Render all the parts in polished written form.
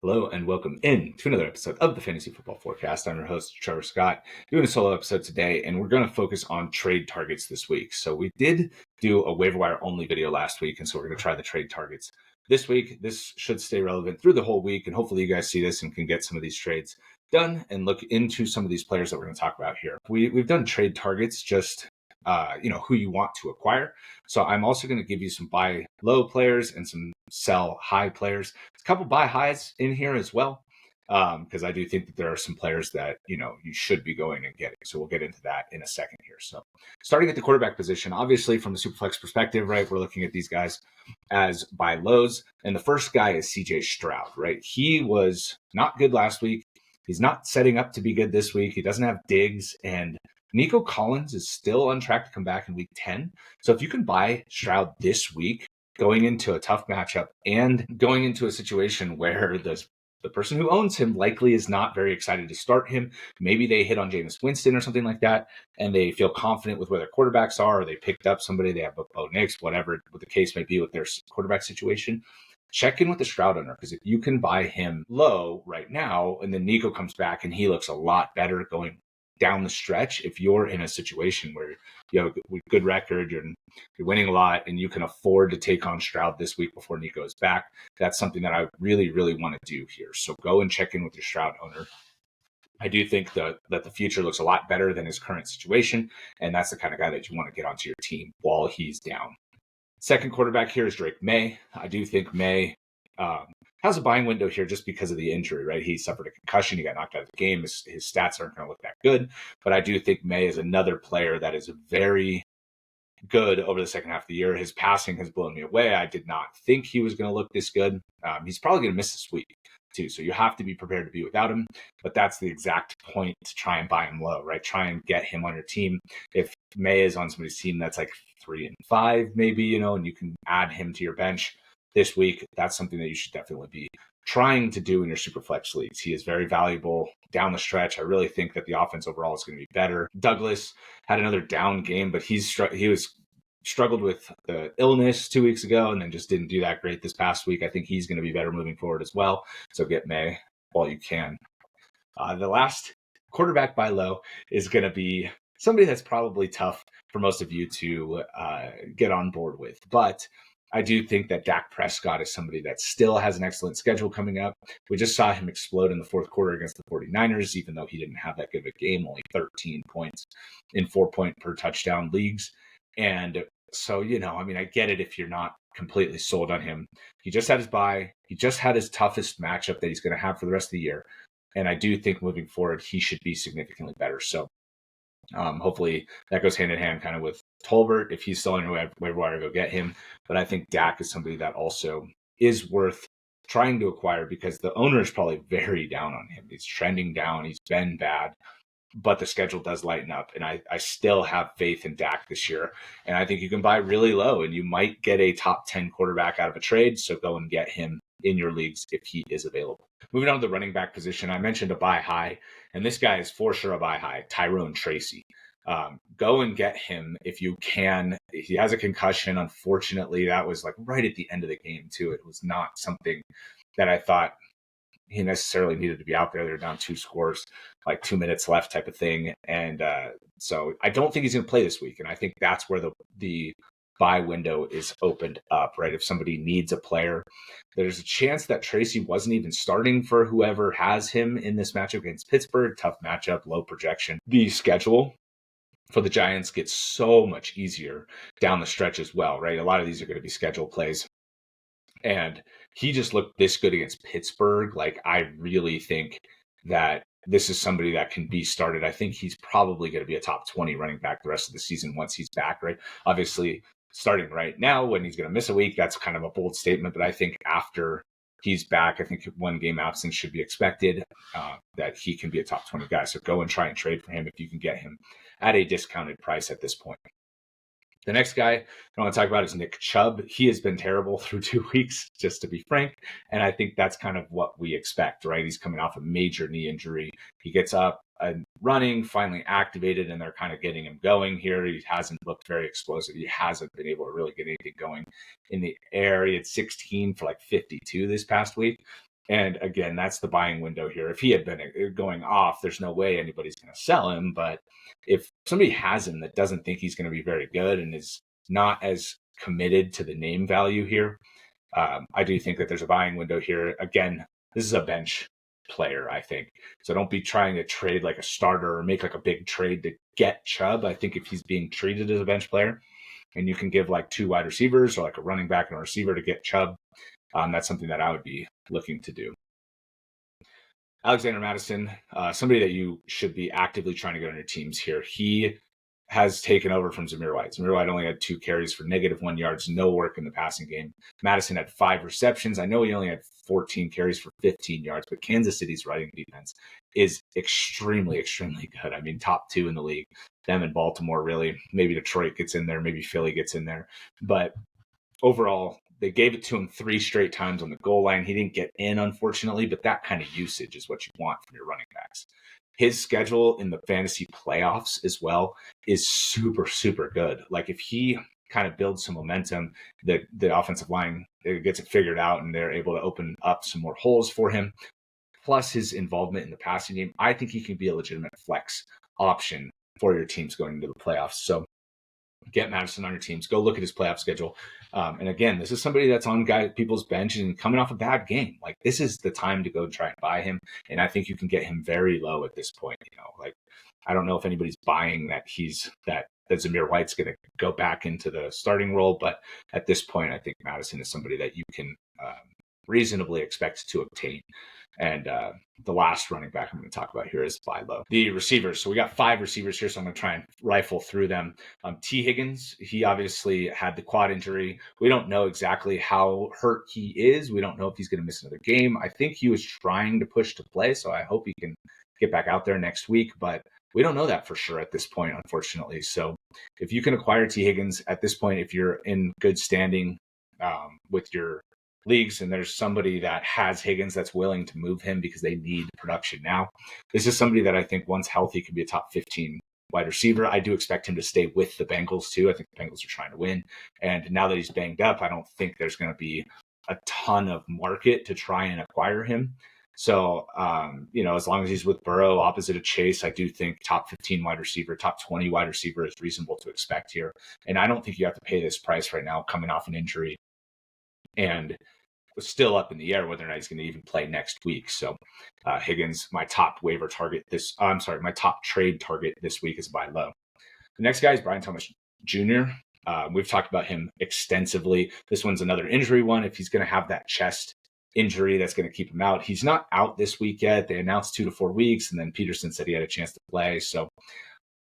Hello and welcome in to another episode of the Fantasy Football Forecast. I'm your host, Trevor Scott, doing a solo episode today, and we're going to focus on trade targets this week. So we did do a waiver wire only video last week, and so we're going to try the trade targets this week. This should stay relevant through the whole week, and hopefully you guys see this and can get some of these trades done and look into some of these players that we're going to talk about here. We've done trade targets, just who you want to acquire. So I'm also going to give you some buy low players and some sell high players. There's a couple buy highs in here as well, because I do think that there are some players that, you should be going and getting. So we'll get into that in a second here. So starting at the quarterback position, obviously from a superflex perspective, right, we're looking at these guys as buy lows. And the first guy is CJ Stroud, right? He was not good last week. He's not setting up to be good this week. He doesn't have Diggs, and Nico Collins is still on track to come back in week 10. So if you can buy Stroud this week, going into a tough matchup and going into a situation where the person who owns him likely is not very excited to start him. Maybe they hit on Jameis Winston or something like that, and they feel confident with where their quarterbacks are, or they picked up somebody, they have a Bo Nix, whatever the case may be with their quarterback situation. Check in with the Stroud owner, because if you can buy him low right now, and then Nico comes back and he looks a lot better going down the stretch, if you're in a situation where you have a good record, you're winning a lot, and you can afford to take on Stroud this week before Nico is back, that's something that I really, really want to do here. So go and check in with your Stroud owner. I do think that the future looks a lot better than his current situation, and that's the kind of guy that you want to get onto your team while he's down. Second quarterback here is Drake Maye. I do think Maye has a buying window here just because of the injury, right? He suffered a concussion. He got knocked out of the game. His stats aren't going to look that good. But I do think Maye is another player that is very good over the second half of the year. His passing has blown me away. I did not think he was going to look this good. He's probably going to miss this week too. So you have to be prepared to be without him. But that's the exact point to try and buy him low, right? Try and get him on your team. If Maye is on somebody's team that's like 3-5 maybe, and you can add him to your bench this week, that's something that you should definitely be trying to do in your superflex leagues. He is very valuable down the stretch. I really think that the offense overall is going to be better. Douglas had another down game, but he struggled with the illness 2 weeks ago and then just didn't do that great this past week. I think he's going to be better moving forward as well. So get Maye while you can. The last quarterback buy low is going to be somebody that's probably tough for most of you to get on board with, but I do think that Dak Prescott is somebody that still has an excellent schedule coming up. We just saw him explode in the fourth quarter against the 49ers, even though he didn't have that good of a game, only 13 points in 4-point per touchdown leagues. And so, I get it if you're not completely sold on him. He just had his bye. He just had his toughest matchup that he's going to have for the rest of the year. And I do think moving forward, he should be significantly better. So hopefully that goes hand in hand kind of with Tolbert. If he's still on your waiver wire, go get him. But I think Dak is somebody that also is worth trying to acquire because the owner is probably very down on him. He's trending down. He's been bad, but the schedule does lighten up. And I still have faith in Dak this year. And I think you can buy really low and you might get a top 10 quarterback out of a trade. So go and get him in your leagues if he is available. Moving on to the running back position, I mentioned a buy high, and this guy is for sure a buy high, Tyrone Tracy. Go and get him if you can. He has a concussion. Unfortunately, that was like right at the end of the game too. It was not something that I thought he necessarily needed to be out there. They're down 2 scores, like 2 minutes left type of thing. And so I don't think he's going to play this week. And I think that's where the buy window is opened up, right? If somebody needs a player, there's a chance that Tracy wasn't even starting for whoever has him in this matchup against Pittsburgh. Tough matchup, low projection. The schedule for the Giants gets so much easier down the stretch as well, right? A lot of these are going to be schedule plays. And he just looked this good against Pittsburgh. Like, I really think that this is somebody that can be started. I think he's probably going to be a top 20 running back the rest of the season once he's back, right? Obviously, starting right now when he's going to miss a week, that's kind of a bold statement. But I think after he's back, I think 1 game absence should be expected, that he can be a top 20 guy. So go and try and trade for him if you can get him at a discounted price at this point. The next guy I want to talk about is Nick Chubb. He has been terrible through 2 weeks, just to be frank. And I think that's kind of what we expect, right? He's coming off a major knee injury. He gets up and running, finally activated, and they're kind of getting him going here. He hasn't looked very explosive. He hasn't been able to really get anything going in the air. He had 16 for like 52 this past week. And again, that's the buying window here. If he had been going off, there's no way anybody's going to sell him. But if somebody has him that doesn't think he's going to be very good and is not as committed to the name value here, I do think that there's a buying window here. Again, this is a bench player, I think. So don't be trying to trade like a starter or make like a big trade to get Chubb. I think if he's being treated as a bench player and you can give like 2 wide receivers or like a running back and a receiver to get Chubb, that's something that I would be looking to do. Alexander Mattison, somebody that you should be actively trying to get on your teams here. He has taken over from Zamir White. Zamir White only had 2 carries for -1 yards, no work in the passing game. Mattison had 5 receptions. I know he only had 14 carries for 15 yards, but Kansas City's running defense is extremely, extremely good. I mean, top 2 in the league. Them and Baltimore, really. Maybe Detroit gets in there. Maybe Philly gets in there. But overall, they gave it to him 3 straight times on the goal line. He didn't get in, unfortunately, but that kind of usage is what you want from your running backs. His schedule in the fantasy playoffs as well is super, super good. Like if he kind of builds some momentum, the offensive line gets it figured out and they're able to open up some more holes for him. Plus his involvement in the passing game, I think he can be a legitimate flex option for your teams going into the playoffs. So get Mattison on your teams. Go look at his playoff schedule. And again, this is somebody that's on people's bench and coming off a bad game. Like this is the time to go try and buy him. And I think you can get him very low at this point. Like I don't know if anybody's buying that that Zamir White's going to go back into the starting role, but at this point, I think Mattison is somebody that you can reasonably expect to obtain. And the last running back I'm going to talk about here is buy low. The receivers. So we got 5 receivers here, so I'm going to try and rifle through them. T. Higgins, he obviously had the quad injury. We don't know exactly how hurt he is. We don't know if he's going to miss another game. I think he was trying to push to play, so I hope he can get back out there next week. But we don't know that for sure at this point, unfortunately. So if you can acquire T. Higgins at this point, if you're in good standing with your leagues and there's somebody that has Higgins that's willing to move him because they need production now, this is somebody that I think once healthy could be a top 15 wide receiver. I do expect him to stay with the Bengals too. I think the Bengals are trying to win. And now that he's banged up, I don't think there's going to be a ton of market to try and acquire him. So, as long as he's with Burrow opposite of Chase, I do think top 15 wide receiver, top 20 wide receiver is reasonable to expect here. And I don't think you have to pay this price right now coming off an injury and still up in the air whether or not he's going to even play next week. So Higgins, my top waiver target my top trade target this week is buy low. The next guy is Brian Thomas Jr. We've talked about him extensively. This one's another injury one. If he's going to have that chest injury, that's going to keep him out. He's not out this week yet. They announced 2 to 4 weeks, and then Peterson said he had a chance to play. So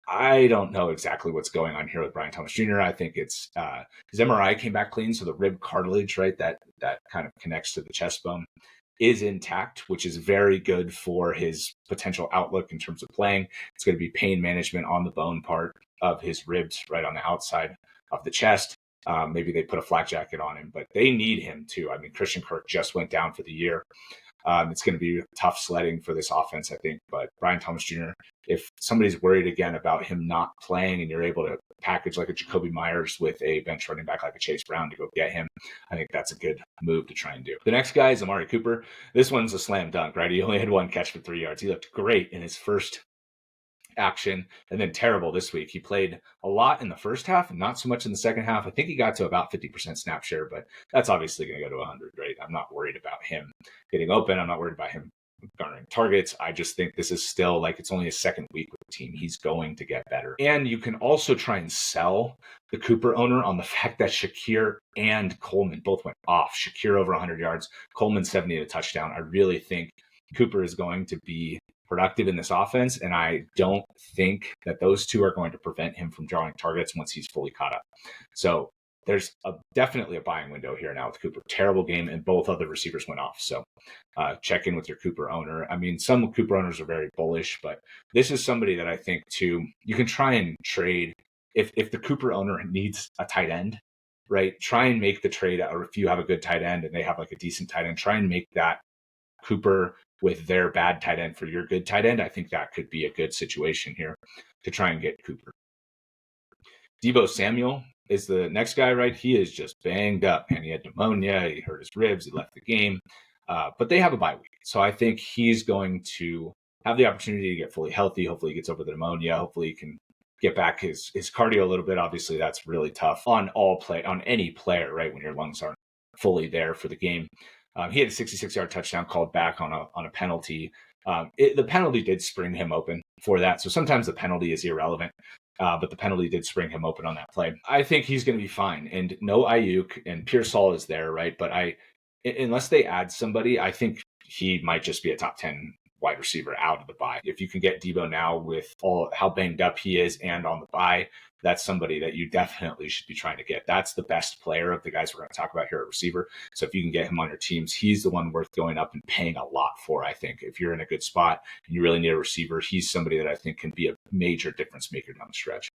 I don't know exactly what's going on here with Brian Thomas Jr. I think it's his MRI came back clean, so the rib cartilage, right, that kind of connects to the chest bone, is intact, which is very good for his potential outlook in terms of playing. It's going to be pain management on the bone part of his ribs, right on the outside of the chest. Maybe they put a flak jacket on him, but they need him too. I mean, Christian Kirk just went down for the year. It's going to be tough sledding for this offense, I think. But Brian Thomas Jr., if somebody's worried again about him not playing and you're able to package like a Jacoby Myers with a bench running back like a Chase Brown to go get him, I think that's a good move to try and do. The next guy is Amari Cooper. This one's a slam dunk, right? He only had 1 catch for 3 yards. He looked great in his first action and then terrible this week. He played a lot in the first half and not so much in the second half. I think he got to about 50% snap share, but that's obviously going to go to 100, right? I'm not worried about him getting open. I'm not worried about him garnering targets. I just think this is still like it's only his second week with the team. He's going to get better. And you can also try and sell the Cooper owner on the fact that Shakir and Coleman both went off. Shakir over 100 yards, Coleman 70 at a touchdown. I really think Cooper is going to be productive in this offense, and I don't think that those two are going to prevent him from drawing targets once he's fully caught up. So there's definitely a buying window here now with Cooper. Terrible game, and both other receivers went off. So check in with your Cooper owner. I mean, some Cooper owners are very bullish, but this is somebody that I think too, you can try and trade if the Cooper owner needs a tight end, right? Try and make the trade, or if you have a good tight end and they have like a decent tight end, try and make that Cooper with their bad tight end for your good tight end. I think that could be a good situation here to try and get Cooper. Deebo Samuel is the next guy, right? He is just banged up, and he had pneumonia. He hurt his ribs. He left the game. but they have a bye week. So I think he's going to have the opportunity to get fully healthy. Hopefully he gets over the pneumonia. Hopefully he can get back his cardio a little bit. Obviously that's really tough on any player, right? When your lungs aren't fully there for the game. He had a 66-yard touchdown called back on a penalty. The penalty did spring him open for that. So sometimes the penalty is irrelevant. But the penalty did spring him open on that play. I think he's going to be fine. And no Ayuk, and Pearsall is there, right? But unless they add somebody, I think he might just be a top 10 wide receiver out of the bye. If you can get Deebo now with all how banged up he is and on the bye, that's somebody that you definitely should be trying to get. That's the best player of the guys we're going to talk about here at receiver. So if you can get him on your teams, he's the one worth going up and paying a lot for, I think. If you're in a good spot and you really need a receiver, he's somebody that I think can be a major difference maker down the stretch.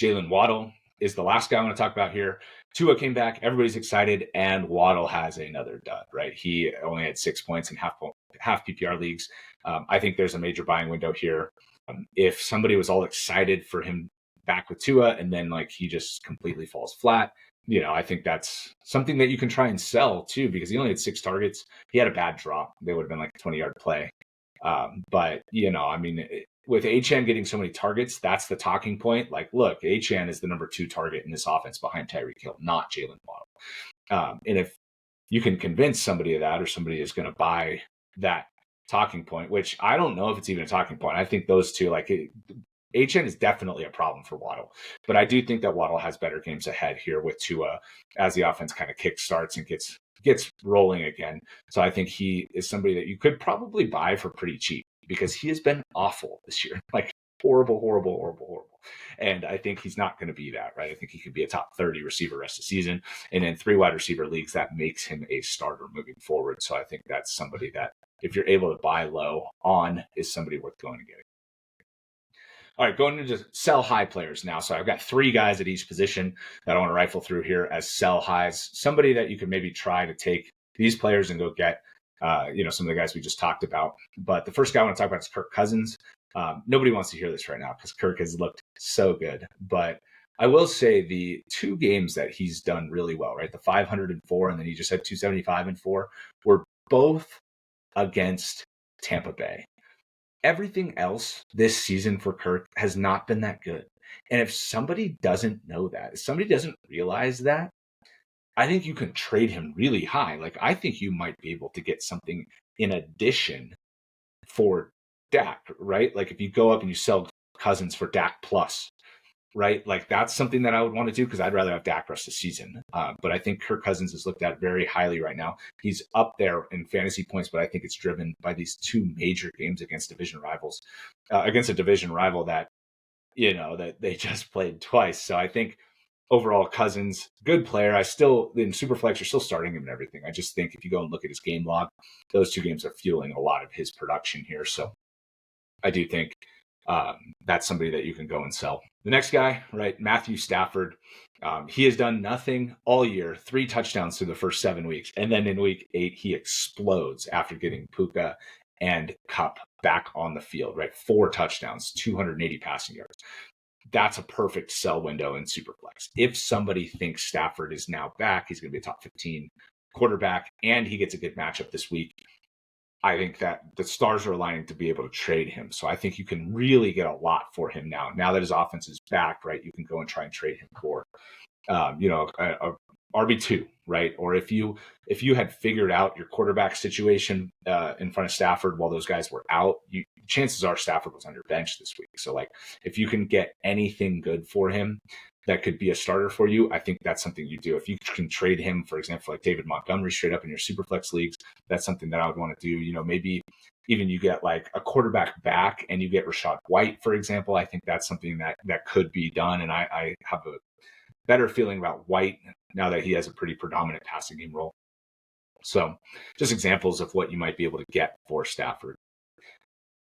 Jaylen Waddle is the last guy I want to talk about here. Tua came back, everybody's excited, and Waddle has another dud, right? He only had 6 points in half PPR leagues. I think there's a major buying window here. If somebody was all excited for him back with Tua and then like he just completely falls flat, I think that's something that you can try and sell too, because he only had 6 targets. He had a bad drop. They would have been like a 20-yard play. But with Achane getting so many targets, that's the talking point. Like, look, Achane is the number 2 target in this offense behind Tyreek Hill, not Jaylen Waddle. And if you can convince somebody of that, or somebody is going to buy that talking point, which I don't know if it's even a talking point. I think those two, Achane is definitely a problem for Waddle, but I do think that Waddle has better games ahead here with Tua as the offense kind of kick starts and gets rolling again. So I think he is somebody that you could probably buy for pretty cheap, because he has been awful this year, like horrible. And I think he's not going to be that, right? I think he could be a top 30 receiver rest of the season. And in 3 wide receiver leagues, that makes him a starter moving forward. So I think that's somebody that, if you're able to buy low on, is somebody worth going and getting. All right, going into sell high players now. So I've got 3 guys at each position that I want to rifle through here as sell highs. Somebody that you could maybe try to take these players and go get, some of the guys we just talked about. But the first guy I want to talk about is Kirk Cousins. Nobody wants to hear this right now because Kirk has looked so good. But I will say the 2 games that he's done really well, right? The 504 and then he just had 275 and 4 were both against Tampa Bay. Everything else this season for Kirk has not been that good. And if somebody doesn't know that, if somebody doesn't realize that, I think you can trade him really high. Like, I think you might be able to get something in addition for Dak, right? Like if you go up and you sell Cousins for Dak plus, right? Like that's something that I would want to do, because I'd rather have Dak rest of the season. But I think Kirk Cousins is looked at very highly right now. He's up there in fantasy points, but I think it's driven by these 2 major games against division rivals, against a division rival that, that they just played twice. So I think overall Cousins, good player. I still, in Superflex, you're still starting him and everything. I just think if you go and look at his game log, those 2 games are fueling a lot of his production here. So I do think that's somebody that you can go and sell. The next guy, right, Matthew Stafford. He has done nothing all year, 3 touchdowns through the first 7 weeks. And then in week 8, he explodes after getting Puka and Kupp back on the field, right? 4 touchdowns, 280 passing yards. That's a perfect sell window in Superflex. If somebody thinks Stafford is now back, he's going to be a top 15 quarterback, and he gets a good matchup this week, I think that the stars are aligning to be able to trade him. So I think you can really get a lot for him now. Now that his offense is back, right, you can go and try and trade him for, a RB2, right? Or if you had figured out your quarterback situation in front of Stafford while those guys were out, chances are Stafford was on your bench this week. So like if you can get anything good for him that could be a starter for you, I think that's something you do. If you can trade him, for example, like David Montgomery straight up in your Superflex leagues, that's something that I would want to do. Maybe even you get like a quarterback back and you get Rachaad White, for example. I think that's something that could be done. And I have a better feeling about White now that he has a pretty predominant passing game role. So just examples of what you might be able to get for Stafford.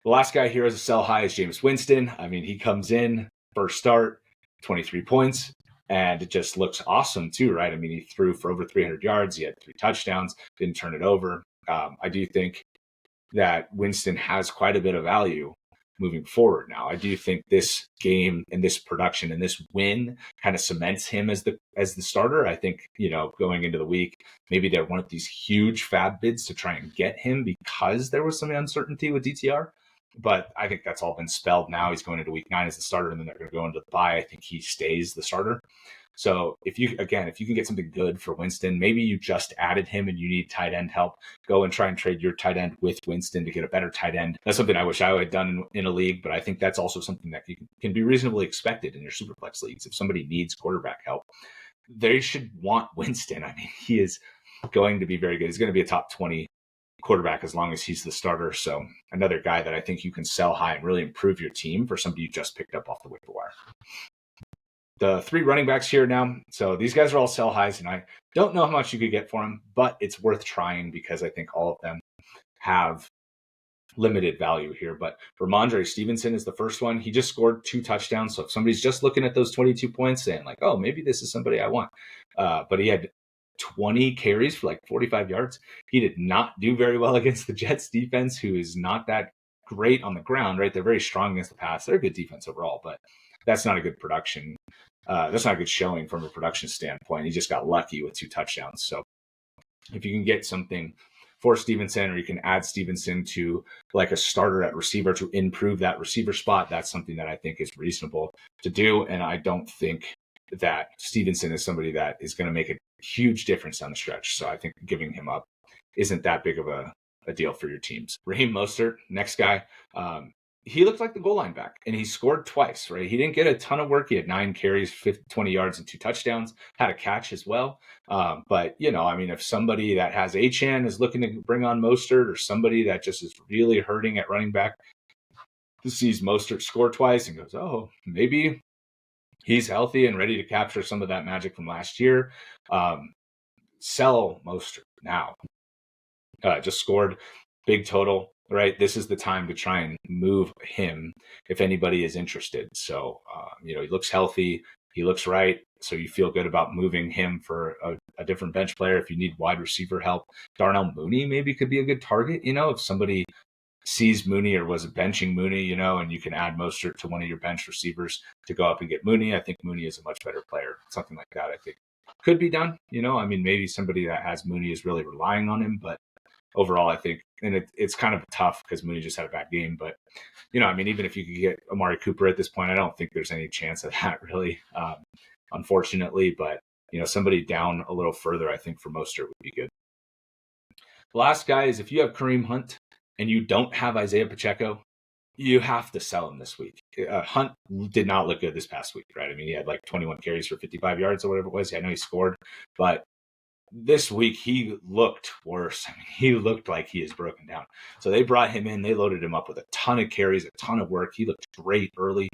The last guy here as a sell high is Jameis Winston. I mean, he comes in, first start, 23 points, and it just looks awesome too, right? I mean, he threw for over 300 yards. He had 3 touchdowns, didn't turn it over. I do think that Winston has quite a bit of value moving forward now. I do think this game and this production and this win kind of cements him as the starter. I think, going into the week, maybe there weren't these huge fab bids to try and get him because there was some uncertainty with DTR. But I think that's all been spelled now. He's going into week 9 as the starter, and then they're going to go into the bye. I think he stays the starter. So if you can get something good for Winston, maybe you just added him and you need tight end help, go and try and trade your tight end with Winston to get a better tight end. That's something I wish I had done in a league, but I think that's also something that can be reasonably expected in your superflex leagues. If somebody needs quarterback help, they should want Winston. I mean, he is going to be very good. He's going to be a top 20 quarterback as long as he's the starter. So another guy that I think you can sell high and really improve your team for somebody you just picked up off the waiver wire. The 3 running backs here now. So these guys are all sell highs, and I don't know how much you could get for them, but it's worth trying because I think all of them have limited value here. But Rhamondre Stevenson is the first one. He just scored 2 touchdowns. So if somebody's just looking at those 22 points saying like, oh, maybe this is somebody I want. But he had 20 carries for like 45 yards. He did not do very well against the Jets defense, who is not that great on the ground, right? They're very strong against the pass. They're a good defense overall, but that's not a good production. That's not a good showing from a production standpoint. He just got lucky with 2 touchdowns. So if you can get something for Stevenson, or you can add Stevenson to like a starter at receiver to improve that receiver spot, that's something that I think is reasonable to do. And I don't think that Stevenson is somebody that is going to make a huge difference down the stretch. So I think giving him up isn't that big of a deal for your teams. Raheem Mostert, next guy. He looked like the goal line back, and he scored twice, right? He didn't get a ton of work. He had 9 carries, 20 yards, and 2 touchdowns, had a catch as well. But, if somebody that has Achane is looking to bring on Mostert, or somebody that just is really hurting at running back, sees Mostert score twice and goes, oh, maybe he's healthy and ready to capture some of that magic from last year. Sell Mostert now. Just scored big total. Right, this is the time to try and move him if anybody is interested. So, he looks healthy, he looks right, so you feel good about moving him for a different bench player. If you need wide receiver help, Darnell Mooney maybe could be a good target. If somebody sees Mooney or was benching Mooney, and you can add Mostert to one of your bench receivers to go up and get Mooney. I think Mooney is a much better player. Something like that, I think, could be done. Maybe somebody that has Mooney is really relying on him, but overall, I think, and it's kind of tough because Mooney just had a bad game. But, even if you could get Amari Cooper at this point, I don't think there's any chance of that really, unfortunately. But, somebody down a little further, I think, for Mostert would be good. The last guy is if you have Kareem Hunt and you don't have Isaiah Pacheco, you have to sell him this week. Hunt did not look good this past week, right? He had like 21 carries for 55 yards or whatever it was. I know he scored, but this week, he looked worse. He looked like he is broken down. So they brought him in. They loaded him up with a ton of carries, a ton of work. He looked great early.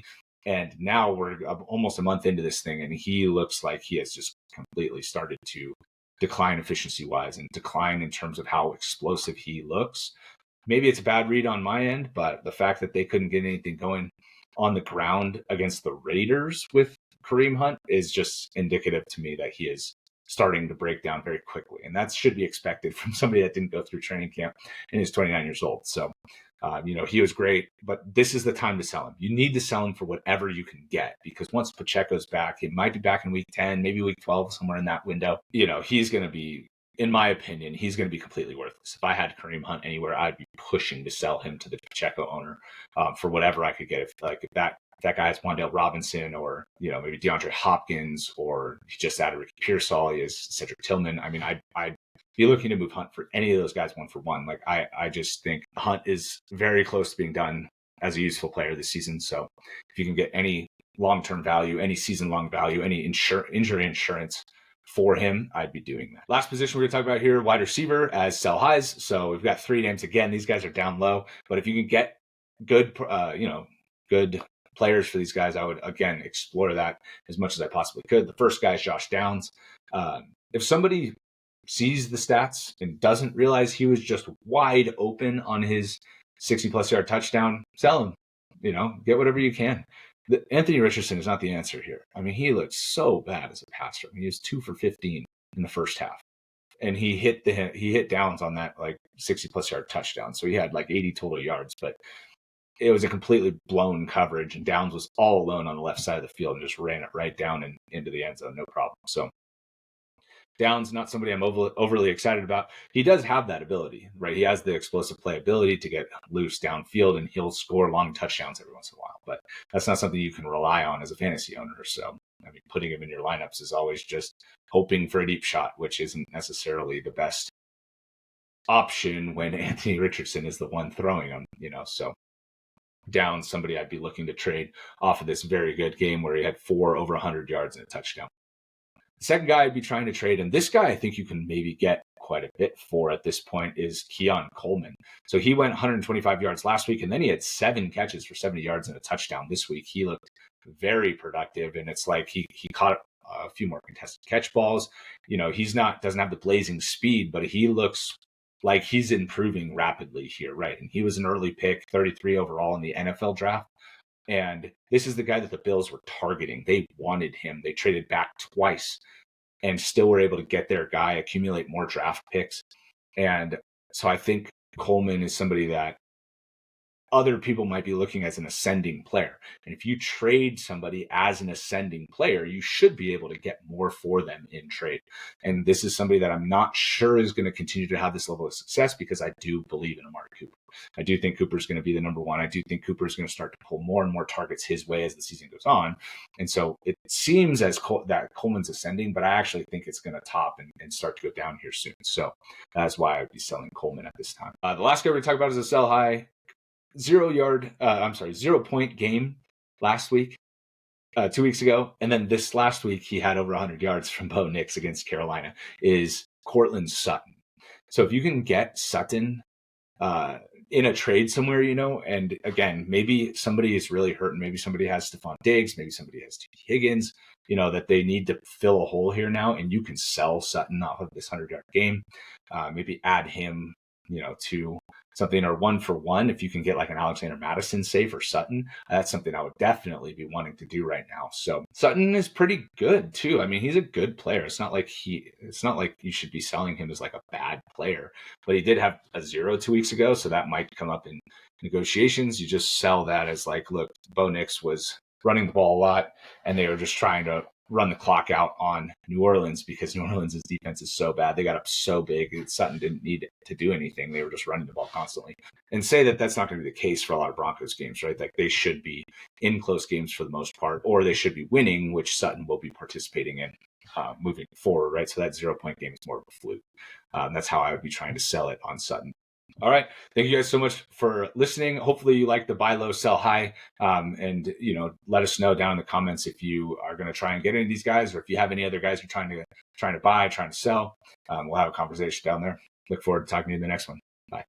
And now we're almost a month into this thing, and he looks like he has just completely started to decline efficiency-wise and decline in terms of how explosive he looks. Maybe it's a bad read on my end, but the fact that they couldn't get anything going on the ground against the Raiders with Kareem Hunt is just indicative to me that he is starting to break down very quickly. And that should be expected from somebody that didn't go through training camp and is 29 years old. So, he was great, but this is the time to sell him. You need to sell him for whatever you can get, because once Pacheco's back, he might be back in week 10, maybe week 12, somewhere in that window. He's going to be, in my opinion, he's going to be completely worthless. If I had Kareem Hunt anywhere, I'd be pushing to sell him to the Pacheco owner for whatever I could get. If that guy is Wan'Dale Robinson, or maybe DeAndre Hopkins, or he just added Ricky Pearsall, he is Cedric Tillman. I'd be looking to move Hunt for any of those guys 1-for-1. Like I just think Hunt is very close to being done as a useful player this season. So if you can get any long-term value, any season-long value, any injury insurance for him, I'd be doing that. Last position we're going to talk about here, wide receiver as sell highs. So we've got 3 names. Again, these guys are down low, but if you can get good, good players for these guys, I would, again, explore that as much as I possibly could. The first guy is Josh Downs. If somebody sees the stats and doesn't realize he was just wide open on his 60-plus yard touchdown, sell him. Get whatever you can. Anthony Richardson is not the answer here. He looked so bad as a passer. He was 2 for 15 in the first half, and he hit Downs on that like 60-plus yard touchdown. So he had like 80 total yards, but it was a completely blown coverage, and Downs was all alone on the left side of the field and just ran it right down and into the end zone, no problem. So Downs, not somebody I'm overly excited about. He does have that ability, right? He has the explosive play ability to get loose downfield, and he'll score long touchdowns every once in a while. But that's not something you can rely on as a fantasy owner. So, I mean, putting him in your lineups is always just hoping for a deep shot, which isn't necessarily the best option when Anthony Richardson is the one throwing them, So Downs, somebody I'd be looking to trade off of this very good game where he had 4 over 100 yards and a touchdown. The second guy I'd be trying to trade, and this guy I think you can maybe get quite a bit for at this point, is Keon Coleman. So he went 125 yards last week, and then he had 7 catches for 70 yards and a touchdown this week. He looked very productive, and it's like he caught a few more contested catch balls. Doesn't have the blazing speed, but he looks like he's improving rapidly here, right? And he was an early pick, 33 overall in the NFL draft. And this is the guy that the Bills were targeting. They wanted him. They traded back twice and still were able to get their guy, accumulate more draft picks. And so I think Coleman is somebody that other people might be looking as an ascending player. And if you trade somebody as an ascending player, you should be able to get more for them in trade. And this is somebody that I'm not sure is going to continue to have this level of success, because I do believe in Amari Cooper. I do think Cooper's going to be the number one. I do think Cooper's going to start to pull more and more targets his way as the season goes on. And so it seems that Coleman's ascending, but I actually think it's going to top and start to go down here soon. So that's why I'd be selling Coleman at this time. The last guy we're going to talk about is a sell high. 0-point game last week, 2 weeks ago. And then this last week, he had over 100 yards from Bo Nix against Carolina, is Courtland Sutton. So if you can get Sutton in a trade somewhere, and again, maybe somebody is really hurting. Maybe somebody has Stephon Diggs. Maybe somebody has T. Higgins, that they need to fill a hole here now. And you can sell Sutton off of this 100-yard game. Maybe add him, to something, or 1-for-1 if you can get like an Alexander Mattison save for Sutton. That's something I would definitely be wanting to do right now. So Sutton is pretty good too. I mean, he's a good player. It's not like you should be selling him as like a bad player, but he did have a 0 2 weeks ago, so that might come up in negotiations. You just sell that as like, look, Bo Nix was running the ball a lot, and they were just trying to run the clock out on New Orleans because New Orleans' defense is so bad. They got up so big that Sutton didn't need to do anything. They were just running the ball constantly. And say that that's not going to be the case for a lot of Broncos games, right? Like they should be in close games for the most part, or they should be winning, which Sutton will be participating in moving forward, right? So that 0-point game is more of a fluke. That's how I would be trying to sell it on Sutton. All right. Thank you guys so much for listening. Hopefully you like the buy low, sell high. And let us know down in the comments if you are going to try and get any of these guys, or if you have any other guys you're trying to buy, trying to sell. We'll have a conversation down there. Look forward to talking to you in the next one. Bye.